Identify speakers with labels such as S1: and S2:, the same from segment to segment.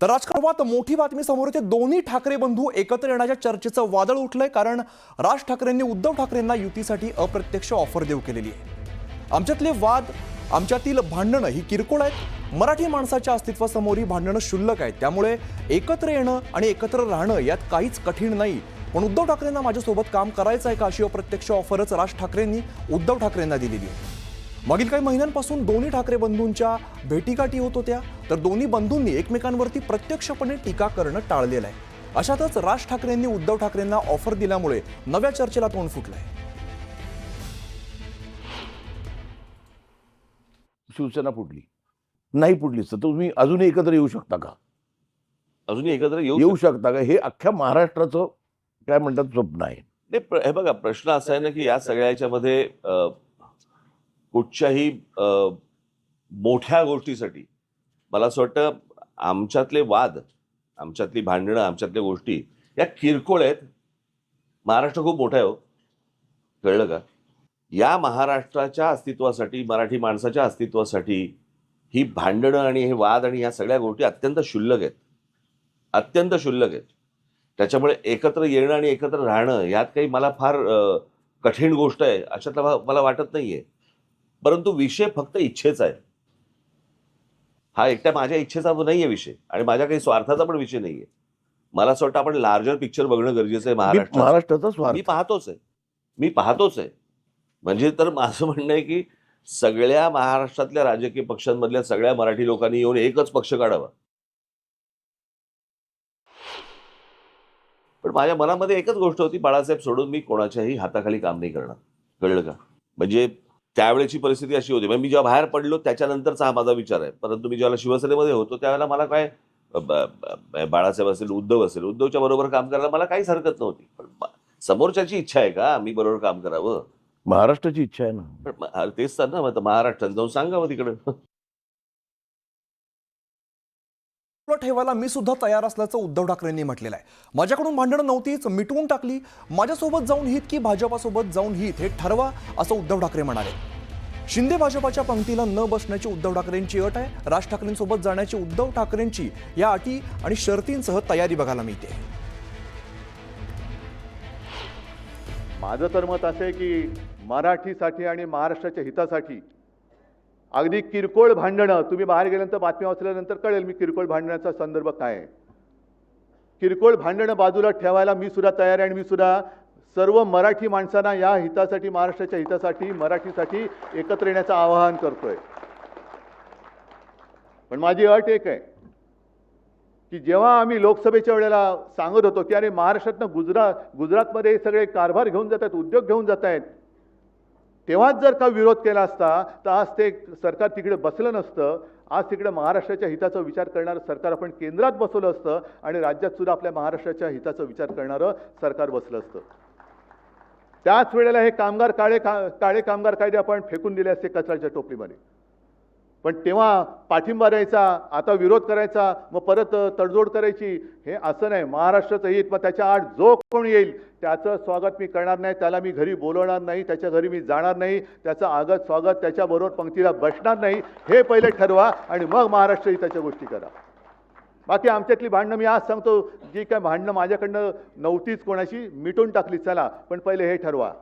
S1: तर राजकारणात मोठी बातमी समोर येते। दोन्ही ठाकरे बंधू एकत्र येण्याच्या चर्चेचं वादळ उठलंय, कारण राज ठाकरेंनी उद्धव ठाकरेंना युतीसाठी अप्रत्यक्ष ऑफर देऊ केलेली आहे। आमच्यातले वाद, आमच्यातील भांडणं ही किरकोळ आहेत। मराठी माणसाच्या अस्तित्वासमोर ही भांडणं क्षुल्लक आहेत। त्यामुळे एकत्र येणं आणि एकत्र राहणं यात काहीच कठीण नाही। पण उद्धव ठाकरेंना माझ्यासोबत काम करायचं आहे का, अशी अप्रत्यक्ष ऑफरच राज ठाकरेंनी उद्धव ठाकरेंना दिलेली आहे। मागील काही महिन्यांपासून दोन्ही ठाकरे बंधूंच्या भेटीगाठी होत होत्या, तर दोन्ही बंधूंनी एकमेकांवरती प्रत्यक्षपणे टीका करणं टाळलेलं आहे। अशातच राज ठाकरेंनी उद्धव ठाकरेंना ऑफर दिल्यामुळे नव्या चर्चेला तोंड फुटलंय।
S2: शिवसेना फुटली नाही, फुटलीच तर तुम्ही अजूनही एकत्र येऊ शकता का?
S3: अजूनही एकत्र
S2: येऊ शकता का? हे अख्ख्या महाराष्ट्राचं काय म्हणतात स्वप्न आहे।
S3: हे बघा, प्रश्न असा आहे ना की या सगळ्याच्यामध्ये कुठच्याही मोठ्या गोष्टीसाठी मला असं वाटतं आमच्यातले वाद, आमच्यातली भांडणं, आमच्यातल्या गोष्टी या किरकोळ आहेत। महाराष्ट्र खूप मोठा आहे हो, कळलं का? या महाराष्ट्राच्या अस्तित्वासाठी, मराठी माणसाच्या अस्तित्वासाठी ही भांडणं आणि हे वाद आणि या सगळ्या गोष्टी अत्यंत क्षुल्लक आहेत, अत्यंत क्षुल्लक आहेत। त्याच्यामुळे एकत्र येणं आणि एकत्र राहणं यात काही मला फार कठीण गोष्ट आहे अशातला मला वाटत नाहीये। परंतु विषय फक्त इच्छेचा आहे। हा एकट्या माझ्या इच्छेचा नाहीये विषय आणि माझ्या काही स्वार्थाचा पण विषय नाहीये। मला असं वाटतं आपण लार्जर पिक्चर बघणं गरजेचं आहे।
S2: महाराष्ट्राचा स्वार्थ
S3: मी पाहतोच आहे। म्हणजे तर माझं म्हणणं आहे की सगळ्या महाराष्ट्रातल्या राजकीय पक्षांमधल्या सगळ्या मराठी लोकांनी येऊन एकच पक्ष काढावा। पण माझ्या मनामध्ये एकच गोष्ट होती, बाळासाहेब सोडून मी कोणाच्याही हाताखाली काम नाही करणार, कळलं का? म्हणजे त्यावेळेची परिस्थिती अशी होती, म्हणजे मी जेव्हा बाहेर पडलो त्याच्यानंतरचा हा माझा विचार आहे। परंतु मी जेव्हा शिवसेनेमध्ये होतो त्यावेळेला मला काय बाळासाहेब असेल, उद्धवच्या बरोबर काम करायला मला काहीच हरकत नव्हती। पण समोरच्याची इच्छा आहे का मी बरोबर काम करावं?
S2: महाराष्ट्राची इच्छा आहे ना।
S3: पण तेच तर ना, मग महाराष्ट्रात जाऊन सांगावं तिकडे।
S1: ठेवायला मी सुद्धा तयार असल्याचं उद्धव ठाकरेंनी म्हटलेलं आहे। माझ्याकडून भांडणं नव्हतीच, मिटवून टाकली। माझ्यासोबत जाऊन हित की भाजपासोबत जाऊन हित हे ठरवा, असं उद्धव ठाकरे म्हणाले। शिंदे भाजपाच्या पंक्तीला न बसण्याची उद्धव ठाकरेंची अट आहे। राज ठाकरेंसोबत जाण्याची उद्धव ठाकरेंची या अटी आणि शर्तींसह तयारी बघायला मिळते।
S4: माझं तर मत असं आहे की मराठीसाठी आणि महाराष्ट्राच्या हितासाठी अगदी किरकोळ भांडणं, तुम्ही बाहेर गेल्यानंतर बातम्या वाचल्यानंतर कळेल मी किरकोळ भांडण्याचा संदर्भ काय आहे। किरकोळ भांडणं बाजूला ठेवायला मी सुद्धा तयार आहे आणि मी सुद्धा सर्व मराठी माणसांना या हितासाठी, महाराष्ट्राच्या हितासाठी, मराठीसाठी एकत्र येण्याचं आवाहन करतोय। पण माझी अट एक आहे की जेव्हा आम्ही लोकसभेच्या वेळेला सांगत होतो की अरे महाराष्ट्रातनं गुजरातमध्ये सगळे कारभार घेऊन जात आहेत, उद्योग घेऊन जात आहेत, तेव्हाच जर का विरोध केला असता तर आज ते सरकार तिकडे बसलं नसतं। आज तिकडे महाराष्ट्राच्या हिताचा विचार करणारं सरकार आपण केंद्रात बसवलं असतं आणि राज्यात सुद्धा आपल्या महाराष्ट्राच्या हिताचा विचार करणारं सरकार बसलं असतं। त्याच वेळेला हे काळे कामगार कायदे आपण फेकून दिले असते कचऱ्याच्या टोपलीमध्ये। पण तेव्हा पाठिंबा द्यायचा, आता विरोध करायचा, मग परत तडजोड करायची, हे असं नाही। महाराष्ट्राचं हित, मग त्याच्या आड जो कोण येईल त्याचं स्वागत मी करणार नाही, त्याला मी घरी बोलवणार नाही, त्याच्या घरी मी जाणार नाही, त्याचं आगत स्वागत, त्याच्याबरोबर पंक्तीला बसणार नाही, हे पहिले ठरवा आणि मग महाराष्ट्र हिताच्या गोष्टी करा। बाकी आमच्यातली भांडणं मी आज सांगतो, जी काय भांडणं माझ्याकडनं नव्हतीच कोणाशी, मिटून टाकली, चला, पण पहिले हे ठरवा।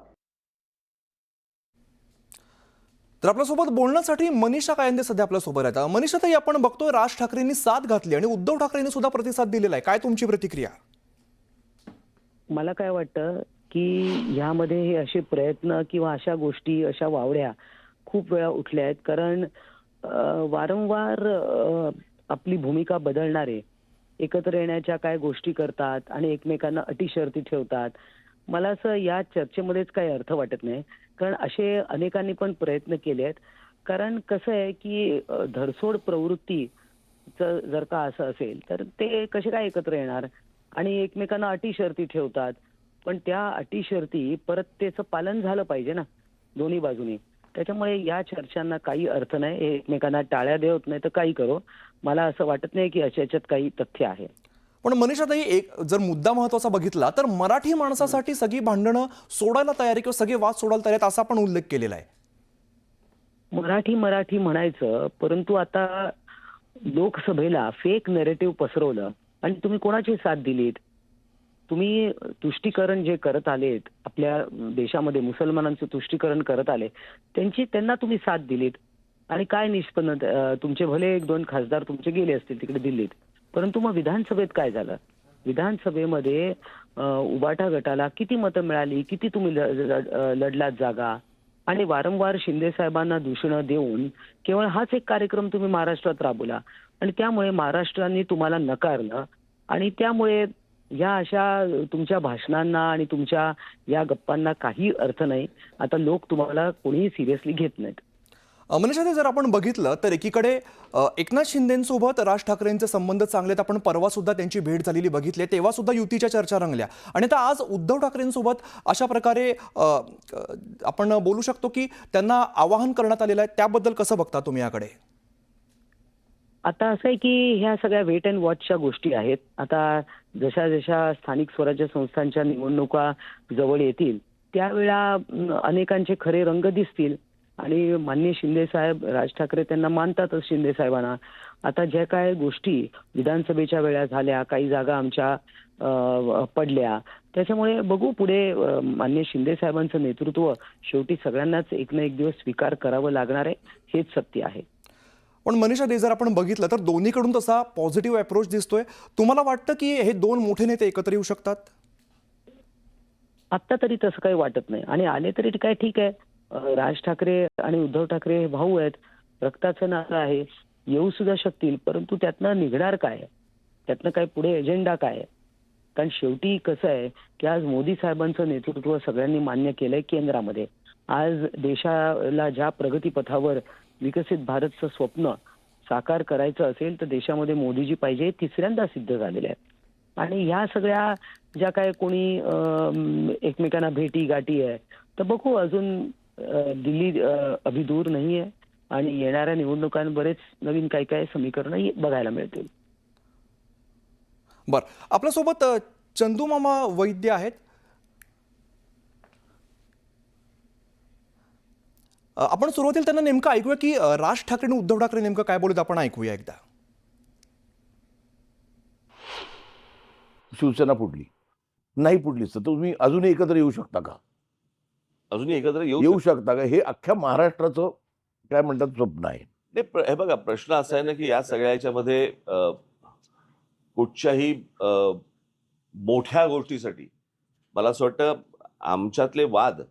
S1: तर आपल्यासोबत बोलण्यासाठी मनीषा कायंदे सध्या आपल्यासोबत आहेत। मनीषा ताई, आपण बघतोय राज ठाकरेंनी साथ घातली आणि उद्धव ठाकरेंनी सुद्धा प्रतिसाद दिलेला आहे, काय तुमची प्रतिक्रिया?
S5: मला काय वाटतं की ह्यामध्ये हे असे प्रयत्न किंवा अशा गोष्टी, अशा वावड्या खूप वेळा उठल्या आहेत। कारण वारंवार आपली भूमिका बदलणारे एकत्र येण्याच्या काय गोष्टी करतात आणि एकमेकांना अटी शर्ती ठेवतात। मला असं या चर्चेमध्येच काही अर्थ वाटत नाही, कारण असे अनेकांनी पण प्रयत्न केले आहेत। कारण कसं आहे की धडसोड प्रवृत्तीचं जर का असं असेल तर ते कसे काय एकत्र येणार आणि एकमेकांना अटी शर्ती ठेवतात। पण त्या अटी शर्ती परत त्याचं पालन झालं पाहिजे ना दोन्ही बाजूनी। त्याच्यामुळे या चर्चांना काही अर्थ नाही। हे एकमेकांना टाळ्या देत नाही तर काही करो, मला असं वाटत नाही की याच्यात काही तथ्य आहे।
S1: पण मनीषा ताई, एक जर मुद्दा महत्त्वाचा बघितला तर मराठी माणसासाठी सगळी भांडणं सोडायला तयार आहे किंवा सगळे वाद सोडायला तयार आहेत, असा पण उल्लेख केलेला आहे।
S5: मराठी म्हणायचं, परंतु आता लोकसभेला फेक नरेटिव्ह पसरवलं आणि तुम्ही कोणाची साथ दिलीत? तुम्ही तुष्टीकरण जे करत आलेत, आपल्या देशामध्ये मुसलमानांचं तुष्टीकरण करत आले, त्यांना तुम्ही साथ दिलीत. आणि काय निष्पन्न तुमचे भले 1-2 खासदार तुमचे गेले असतील तिकडे दिल्लीत, परंतु मग विधानसभेत काय झालं? विधानसभेमध्ये उबाटा गटाला किती मतं मिळाली, किती तुम्ही लढलात जागा? आणि वारंवार शिंदे साहेबांना दूषणं देऊन केवळ हाच एक कार्यक्रम तुम्ही महाराष्ट्रात राबवला आणि त्यामुळे महाराष्ट्राने तुम्हाला नकारलं. आणि त्यामुळे या अशा तुमच्या भाषणांना आणि तुमच्या या गप्पांना काही अर्थ नाही. आता लोक तुम्हाला कोणीही सिरियसली घेत नाहीत.
S1: मनीषा, जर आपण बघितलं तर एकीकडे एकनाथ शिंदेंसोबत राज ठाकरेंचे संबंध चांगले आहेत. आपण परवा सुद्धा त्यांची भेट झालेली बघितली, तेव्हा सुद्धा युतीच्या चर्चा रंगल्या. आणि आता आज उद्धव ठाकरेंसोबत अशा प्रकारे आपण बोलू शकतो की त्यांना आवाहन करण्यात आलेलं आहे. त्याबद्दल कसं बघता तुम्ही याकडे?
S5: आता असं आहे की ह्या सगळ्या वेट अँड वॉचच्या गोष्टी आहेत. आता जशा जशा स्थानिक स्वराज्य संस्थांच्या निवडणुका जवळ येतील त्यावेळा अनेकांचे खरे रंग दिसतील. आणि माननीय शिंदे साहेब, राज ठाकरे त्यांना मानतातच शिंदे साहेबांना. आता ज्या काय गोष्टी विधानसभेच्या वेळा झाल्या, काही जागा आमच्या पडल्या, त्याच्यामुळे बघू पुढे. माननीय शिंदे साहेबांचं नेतृत्व शेवटी सगळ्यांनाच एक ना एक दिवस स्वीकार करावं लागणार आहे, हेच सत्य आहे.
S1: पण मनीषा, जर आपण बघितलं तर दोन्हीकडून तसा पॉझिटिव्ह अप्रोच दिसतोय. तुम्हाला वाटतं की हे 2 मोठे नेते एकत्र येऊ शकतात?
S5: आत्ता तरी तसं काही वाटत नाही. आणि आले तरी काय ठीक आहे. राज ठाकरे आणि उद्धव ठाकरे हे भाऊ आहेत, रक्ताचं नातं आहे, येऊ सुद्धा शकतील. परंतु त्यातनं निघणार काय? त्यातनं काय पुढे एजेंडा काय? कारण शेवटी कसं आहे की आज मोदी साहेबांचं नेतृत्व सगळ्यांनी मान्य केलंय केंद्रामध्ये. आज देशाला ज्या प्रगतीपथावर विकसित भारतचं स्वप्न साकार करायचं असेल तर देशामध्ये मोदीजी पाहिजे, हे तिसऱ्यांदा सिद्ध झालेलं आहे. आणि ह्या सगळ्या ज्या काय कोणी एकमेकांना भेटी गाठी आहे, तर बघू. अजून दिल्ली अभी दूर नाही आहे आणि येणाऱ्या निवडणुकांत बरेच नवीन काय काय समीकरणं बघायला मिळतील.
S1: बरं, आपल्यासोबत चंदू मामा वैद्य आहेत. आपण सुरुवातीला त्यांना नेमकं ऐकूया की राज ठाकरे आणि उद्धव ठाकरे नेमकं काय बोलत, आपण ऐकूया एकदा.
S2: शिवसेना फुटली नाही, फुटलीच तर तुम्ही अजूनही एकत्र येऊ शकता का?
S3: अजूनही एकत्र
S2: येऊ शकता का? हे अख्ख्या महाराष्ट्राचं काय म्हणतात स्वप्न आहे.
S3: हे बघा, प्रश्न असा आहे ना की या सगळ्या याच्यामध्ये कुठच्याही मोठ्या गोष्टीसाठी मला असं वाटतं आमच्यातले वाद,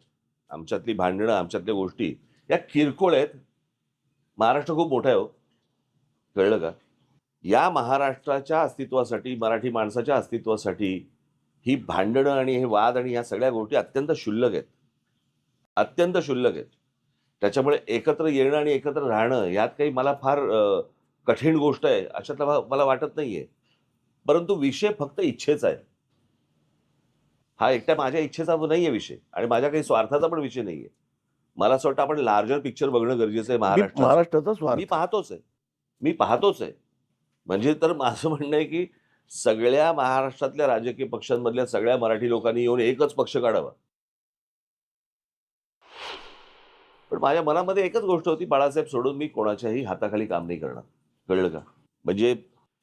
S3: आमच्यातली भांडणं, आमच्यातल्या गोष्टी या किरकोळ आहेत. महाराष्ट्र खूप मोठा आहे हो, कळलं का? या महाराष्ट्राच्या अस्तित्वासाठी, मराठी माणसाच्या अस्तित्वासाठी ही भांडणं आणि हे वाद आणि ह्या सगळ्या गोष्टी अत्यंत क्षुल्लक आहेत, अत्यंत क्षुल्लक आहेत. त्याच्यामुळे एकत्र येणं आणि एकत्र राहणं यात काही मला फार कठीण गोष्ट आहे अशातला मला वाटत नाहीये. परंतु विषय फक्त इच्छेचा आहे. हा एकट्या माझ्या इच्छेचा नाहीये विषय आणि माझ्या काही स्वार्थाचा पण विषय नाहीये. मला असं वाटतं आपण लार्जर पिक्चर बघणं गरजेचं आहे.
S2: महाराष्ट्राचा स्वार्थ
S3: मी पाहतोच आहे. म्हणजे तर माझं म्हणणं आहे की सगळ्या महाराष्ट्रातल्या राजकीय पक्षांमधल्या सगळ्या मराठी लोकांनी येऊन एकच पक्ष काढावा. पण माझ्या मनामध्ये एकच गोष्ट होती, बाळासाहेब सोडून मी कोणाच्याही हाताखाली काम नाही करणार, कळलं का? म्हणजे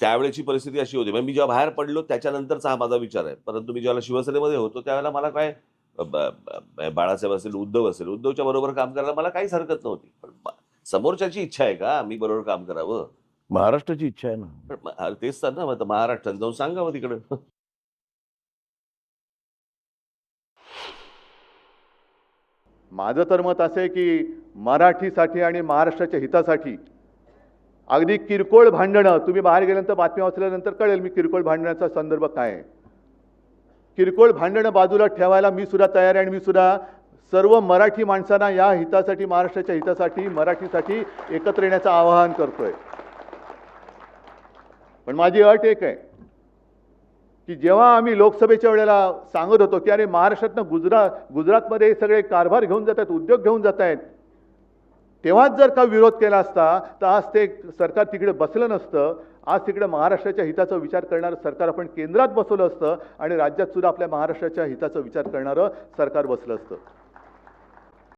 S3: त्यावेळेची परिस्थिती अशी होती. म्हणजे मी जेव्हा बाहेर पडलो त्याच्यानंतरचा हा माझा विचार आहे. परंतु मी जेव्हा शिवसेनेमध्ये होतो त्यावेळेला मला काय बाळासाहेब असेल, उद्धवच्या बरोबर काम करायला मला काहीच हरकत नव्हती. पण समोरच्याची इच्छा आहे का मी बरोबर काम करावं?
S2: महाराष्ट्राची इच्छा आहे ना.
S3: पण तेच तर ना, मग महाराष्ट्रात जाऊन सांगावं तिकडे.
S4: माझं तर मत असं आहे की मराठीसाठी आणि महाराष्ट्राच्या हितासाठी अगदी किरकोळ भांडणं, तुम्ही बाहेर गेल्यानंतर बातम्या वाचल्यानंतर कळेल मी किरकोळ भांडण्याचा संदर्भ काय आहे. किरकोळ भांडणं बाजूला ठेवायला मी सुद्धा तयार आहे आणि मी सुद्धा सर्व मराठी माणसांना या हितासाठी, महाराष्ट्राच्या हितासाठी, मराठीसाठी एकत्र येण्याचं आवाहन करतोय. पण माझी अट एक आहे की जेव्हा आम्ही लोकसभेच्या वेळेला सांगत होतो की अरे महाराष्ट्रातनं गुजरातमध्ये हे सगळे कारभार घेऊन जात आहेत, उद्योग घेऊन जात आहेत, तेव्हाच जर का विरोध केला असता तर आज ते सरकार तिकडे बसलं नसतं. आज तिकडे महाराष्ट्राच्या हिताचा विचार करणारं सरकार आपण केंद्रात बसवलं असतं आणि राज्यात सुद्धा आपल्या महाराष्ट्राच्या हिताचा विचार करणारं सरकार बसलं असतं.